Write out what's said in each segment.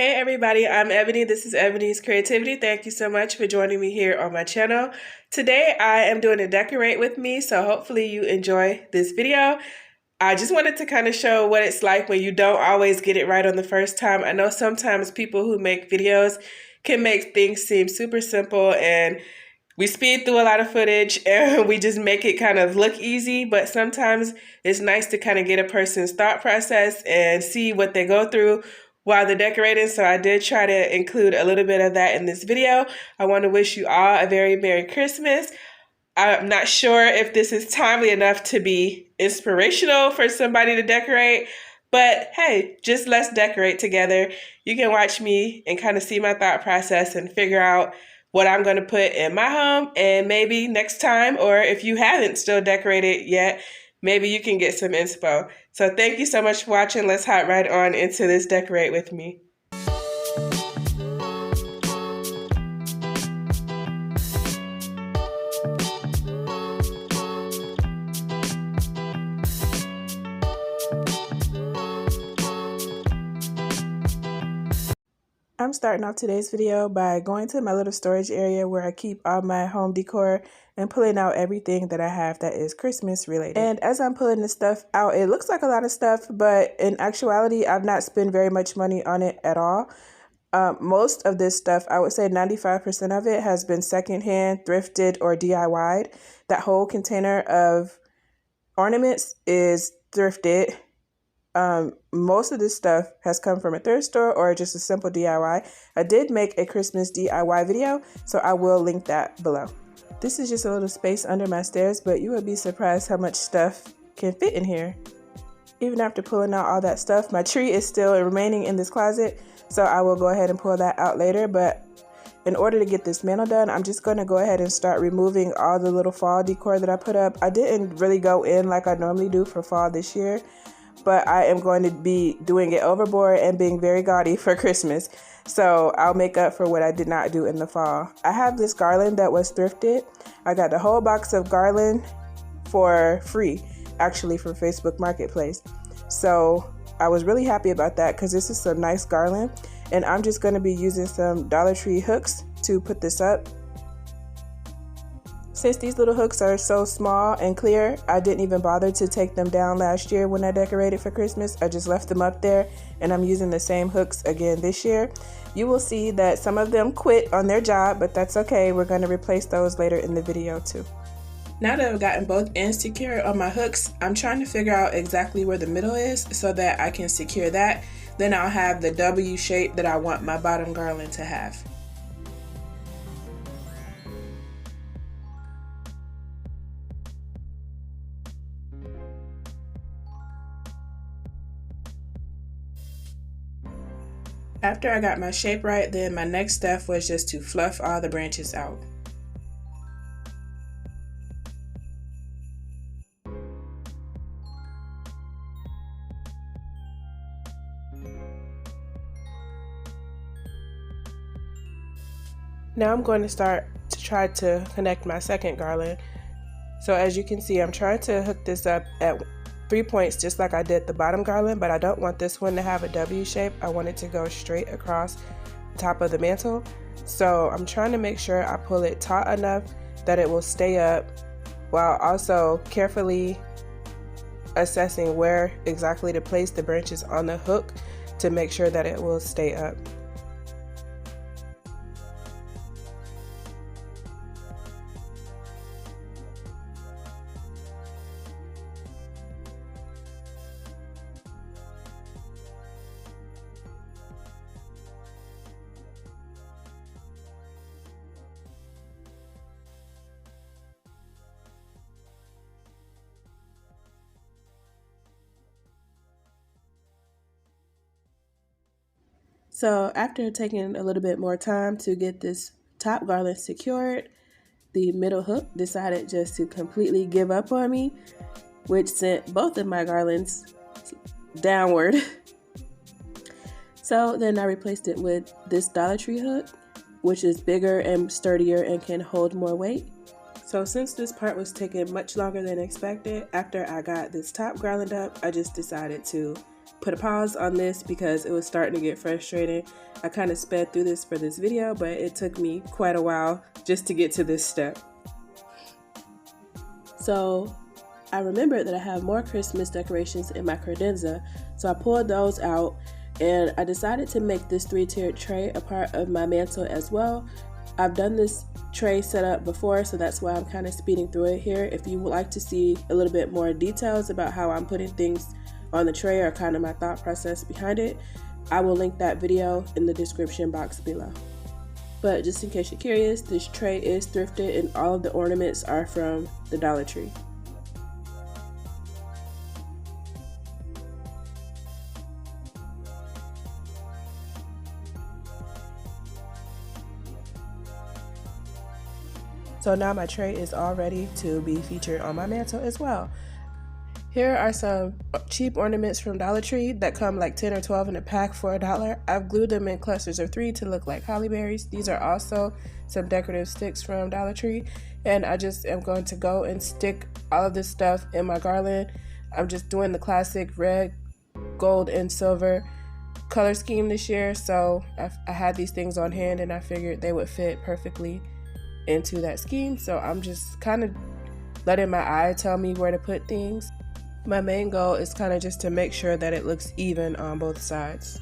Hey everybody, I'm Ebony. This is Ebonee's Creativity. Thank you so much for joining me here on my channel. Today I am doing a decorate with me, so hopefully you enjoy this video. I just wanted to kind of show what it's like when you don't always get it right on the first time. I know sometimes people who make videos can make things seem super simple and we speed through a lot of footage and we just make it kind of look easy, but sometimes it's nice to kind of get a person's thought process and see what they go through while they're decorating. So I did try to include a little bit of that in this video. I want to wish you all a very Merry Christmas. I'm not sure if this is timely enough to be inspirational for somebody to decorate, but hey, just let's decorate together. You can watch me and kind of see my thought process and figure out what I'm going to put in my home, and maybe next time, or if you haven't still decorated yet, maybe you can get some inspo. So thank you so much for watching. Let's hop right on into this decorate with me. I'm starting off today's video by going to my little storage area where I keep all my home decor and pulling out everything that I have that is Christmas related. And as I'm pulling this stuff out, it looks like a lot of stuff, but in actuality, I've not spent very much money on it at all. Most of this stuff, I would say 95% of it has been secondhand, thrifted, or DIY'd. That whole container of ornaments is thrifted. Most of this stuff has come from a thrift store or just a simple DIY. I did make a Christmas DIY video, so I will link that below. This is just a little space under my stairs, but you would be surprised how much stuff can fit in here. Even after pulling out all that stuff, my tree is still remaining in this closet, so I will go ahead and pull that out later. But in order to get this mantle done, I'm just going to go ahead and start removing all the little fall decor that I put up. I didn't really go in like I normally do for fall this year, but I am going to be doing it overboard and being very gaudy for Christmas. So I'll make up for what I did not do in the fall. I have this garland that was thrifted. I got the whole box of garland for free, actually, from Facebook Marketplace. So I was really happy about that because this is some nice garland. And I'm just going to be using some Dollar Tree hooks to put this up. Since these little hooks are so small and clear, I didn't even bother to take them down last year when I decorated for Christmas. I just left them up there, and I'm using the same hooks again this year. You will see that some of them quit on their job, but that's okay. We're going to replace those later in the video too. Now that I've gotten both ends secured on my hooks, I'm trying to figure out exactly where the middle is so that I can secure that. Then I'll have the W shape that I want my bottom garland to have. After I got my shape right, then my next step was just to fluff all the branches out. Now I'm going to start to try to connect my second garland. So as you can see, I'm trying to hook this up at 3 points just like I did the bottom garland, but I don't want this one to have a W shape. I want it to go straight across the top of the mantle. So I'm trying to make sure I pull it taut enough that it will stay up while also carefully assessing where exactly to place the branches on the hook to make sure that it will stay up. So after taking a little bit more time to get this top garland secured, the middle hook decided just to completely give up on me, which sent both of my garlands downward. So then I replaced it with this Dollar Tree hook, which is bigger and sturdier and can hold more weight. So since this part was taking much longer than expected, after I got this top garland up, I just decided to put a pause on this because it was starting to get frustrating. I kind of sped through this for this video, but it took me quite a while just to get to this step. So I remembered that I have more Christmas decorations in my credenza, so I pulled those out and I decided to make this 3-tiered tray a part of my mantle as well. I've done this tray setup before, so that's why I'm kind of speeding through it here. If you would like to see a little bit more details about how I'm putting things on the tray or kind of my thought process behind it, I will link that video in the description box below. But just in case you're curious, this tray is thrifted and all of the ornaments are from the Dollar Tree. So now my tray is all ready to be featured on my mantle as well. Here are some cheap ornaments from Dollar Tree that come like 10 or 12 in a pack for $1. I've glued them in clusters of 3 to look like holly berries. These are also some decorative sticks from Dollar Tree, and I just am going to go and stick all of this stuff in my garland. I'm just doing the classic red, gold, and silver color scheme this year, so I had these things on hand and I figured they would fit perfectly into that scheme, so I'm just kind of letting my eye tell me where to put things. My main goal is kind of just to make sure that it looks even on both sides.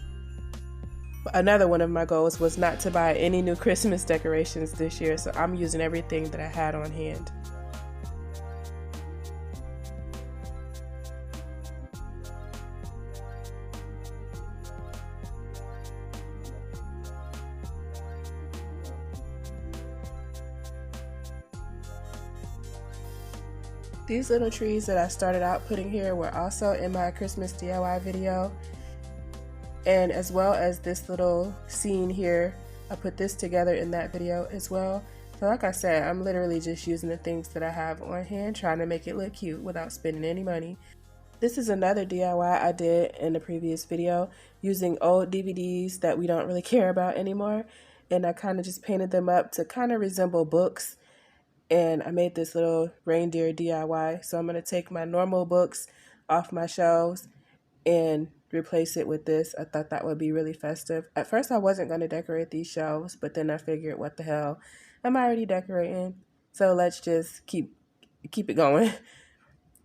Another one of my goals was not to buy any new Christmas decorations this year, so I'm using everything that I had on hand. These little trees that I started out putting here were also in my Christmas DIY video, and as well as this little scene here, I put this together in that video as well. So like I said, I'm literally just using the things that I have on hand, trying to make it look cute without spending any money. This is another DIY I did in the previous video using old DVDs that we don't really care about anymore, and I kind of just painted them up to kind of resemble books. And I made this little reindeer DIY. So I'm going to take my normal books off my shelves and replace it with this. I thought that would be really festive. At first I wasn't going to decorate these shelves, but then I figured, what the hell, I'm already decorating, so let's just keep it going.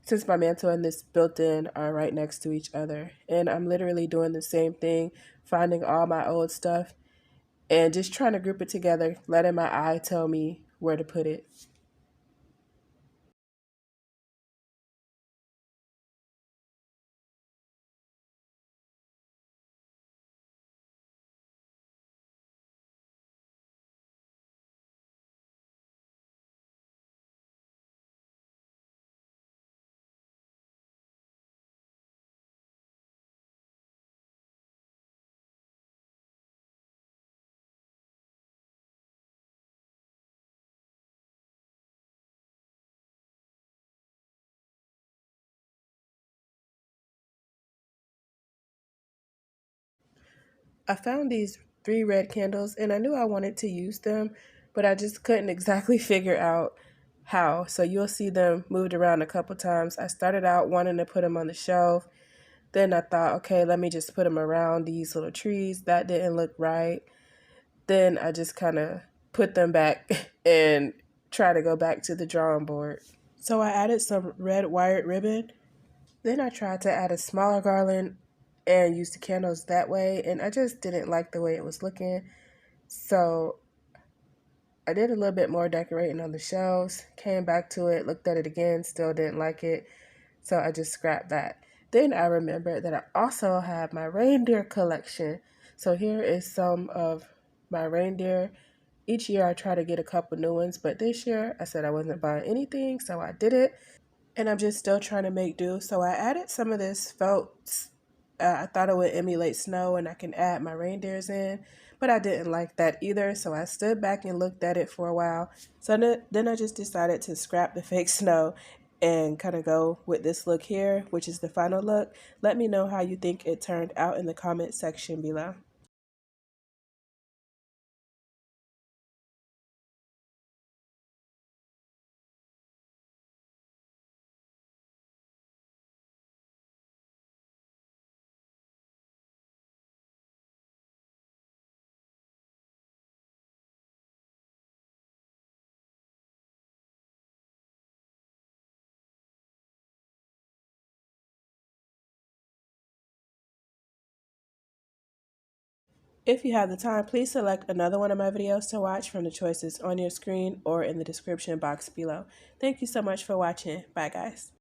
Since my mantle and this built-in are right next to each other, and I'm literally doing the same thing, finding all my old stuff and just trying to group it together, letting my eye tell me where to put it. I found these 3 red candles and I knew I wanted to use them, but I just couldn't exactly figure out how. So you'll see them moved around a couple times. I started out wanting to put them on the shelf. Then I thought, okay, let me just put them around these little trees. That didn't look right. Then I just kind of put them back and try to go back to the drawing board. So I added some red wired ribbon. Then I tried to add a smaller garland and use the candles that way, and I just didn't like the way it was looking. So I did a little bit more decorating on the shelves, came back to it, looked at it again, still didn't like it, so I just scrapped that. Then I remembered that I also have my reindeer collection. So here is some of my reindeer. Each year I try to get a couple new ones, but this year I said I wasn't buying anything, so I did it. And I'm just still trying to make do. So I added some of this felt. I thought it would emulate snow and I can add my reindeers in, but I didn't like that either. So I stood back and looked at it for a while. So then I just decided to scrap the fake snow and kind of go with this look here, which is the final look. Let me know how you think it turned out in the comment section below. If you have the time, please select another one of my videos to watch from the choices on your screen or in the description box below. Thank you so much for watching. Bye guys.